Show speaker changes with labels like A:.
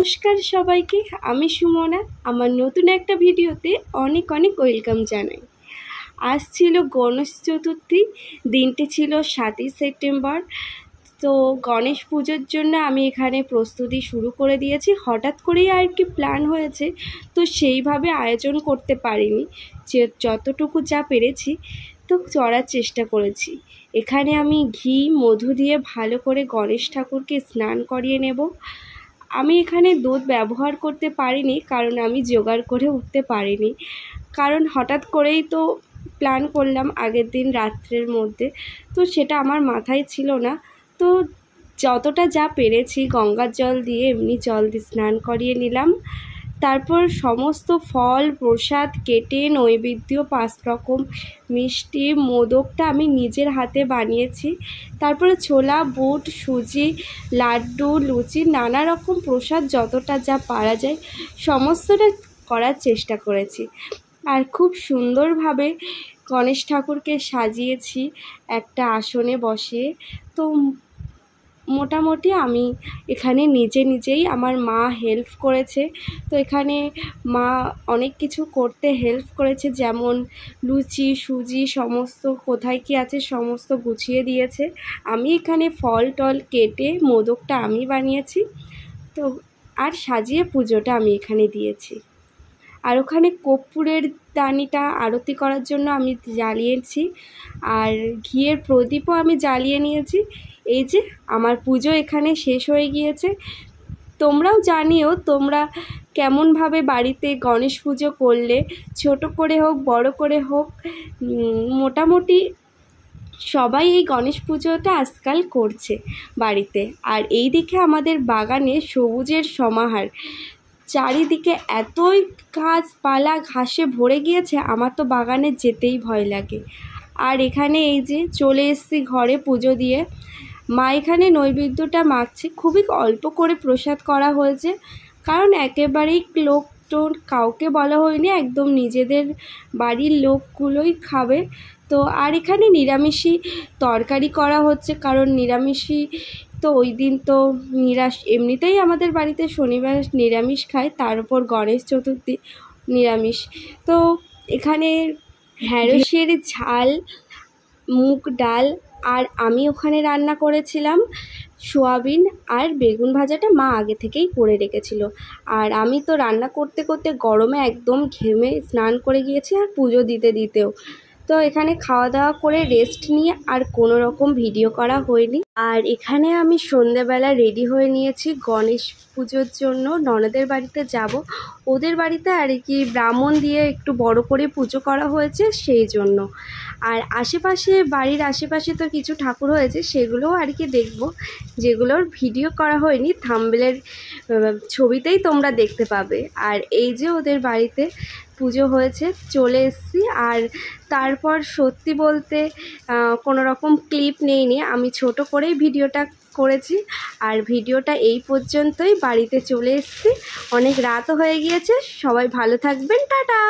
A: নমস্কার সবাইকে, আমি সুমনা। আমার নতুন একটা ভিডিওতে অনেক অনেক ওয়েলকাম জানাই। আজ ছিল গণেশ চতুর্থী, দিনটি ছিল 7ই সেপ্টেম্বর। তো গণেশ পুজোর জন্য আমি এখানে প্রস্তুতি শুরু করে দিয়েছি। হঠাৎ করেই আর কি প্ল্যান হয়েছে, তো সেইভাবে আয়োজন করতে পারিনি। যে যতটুকু যা পেরেছি তো করার চেষ্টা করেছি। এখানে আমি ঘি মধু দিয়ে ভালো করে গণেশ ঠাকুরকে স্নান করিয়ে নেব। আমি এখানে দুধ ব্যবহার করতে পারিনি, কারণ আমি জোগাড় করে উঠতে পারিনি। কারণ হঠাৎ করেই তো প্ল্যান করলাম আগের দিন রাত্রের মধ্যে, তো সেটা আমার মাথায় ছিল না। তো যতটা যা পেরেছি গঙ্গার জল দিয়ে এমনি জল দিয়ে স্নান করিয়ে নিলাম। তারপর সমস্ত ফল প্রসাদ কেটে নৈবেদ্য 5 রকম মিষ্টি মোদকটা আমি নিজের হাতে বানিয়েছি। তারপরে ছোলা বুট সুজি লাড্ডু লুচি নানা রকম প্রসাদ যতটা যা পারা যায় সমস্তটা করার চেষ্টা করেছি। আর খুব সুন্দরভাবে গণেশ ঠাকুরকে সাজিয়েছি একটা আসনে বসিয়ে। তো মোটামুটি আমি এখানে নিজেই আমার মা হেল্প করেছে। তো এখানে মা অনেক কিছু করতে হেল্প করেছে, যেমন লুচি সুজি সমস্ত কোথায় কি আছে সমস্ত গুছিয়ে দিয়েছে। আমি এখানে ফল টল কেটে মোদকটা আমি বানিয়েছি। তো আর সাজিয়ে পুজোটা আমি এখানে দিয়েছি। আর ওখানে কর্পূরের দানিটা আরতি করার জন্য আমি জ্বালিয়েছি, আর ঘিয়ের প্রদীপও আমি জ্বালিয়ে নিয়েছি। এই যে আমার পুজো এখানে শেষ হয়ে গিয়েছে। তোমরাও জানিও তোমরা কেমনভাবে বাড়িতে গণেশ পুজো করলে, ছোট করে হোক বড় করে হোক। মোটামুটি সবাই এই গণেশ পুজোটা আজকাল করছে বাড়িতে। আর এই দিকে আমাদের বাগানে সবুজের সমাহার, চারিদিকে এতই গাছপালা ঘাসে ভরে গিয়েছে, আমার তো বাগানে যেতেই ভয় লাগে। আর এখানে এই যে চলে এসেছি ঘরে পুজো দিয়ে। মা এখানে নৈবেদ্যটা মাখছে, খুবই অল্প করে প্রসাদ করা হয়েছে, কারণ একেবারেই লোকটোর কাউকে বলা হয়নি, একদম নিজেদের বাড়ির লোকগুলোই খাবে। তো আর এখানে নিরামিষই তরকারি করা হচ্ছে, কারণ নিরামিষই তো ওই দিন তো এমনিতেই আমাদের বাড়িতে শনিবার নিরামিষ খায়, তার উপর গণেশ চতুর্থী নিরামিষ। তো এখানে ঢ্যাঁড়সের ঝাল, মুগ ডাল, আর আমি ওখানে রান্না করেছিলাম সোয়াবিন আর বেগুন ভাজাটা মা আগে থেকেই করে রেখেছিল। আর আমি তো রান্না করতে করতে গরমে একদম ঘেমে স্নান করে গিয়েছি, আর পুজো দিতেও। তো এখানে খাওয়া দাওয়া করে রেস্ট নিয়ে আর কোনো রকম ভিডিও করা হয়নি। আর এখানে আমি সন্ধ্যেবেলা রেডি হয়ে নিয়েছি গণেশ পুজোর জন্য। ননদের বাড়িতে যাব, ওদের বাড়িতে আর কি ব্রাহ্মণ দিয়ে একটু বড় করে পুজো করা হয়েছে সেই জন্য। আর আশেপাশে বাড়ির আশেপাশে তো কিছু ঠাকুর হয়েছে, সেগুলোও আর কি দেখব, যেগুলোর ভিডিও করা হয়নি। থাম্বনেলের ছবিতেই তোমরা দেখতে পাবে। আর এই যে ওদের বাড়িতে পুজো হয়েছে, চলে এসেছি। আর তারপর সত্যি বলতে কোনো রকম ক্লিপ নেইনি, আমি ছোট করেই ভিডিওটা করেছি। আর ভিডিওটা এই পর্যন্তই, বাড়িতে চলে এসেছি, অনেক রাতও হয়ে গিয়েছে। সবাই ভালো থাকবেন, টাটা।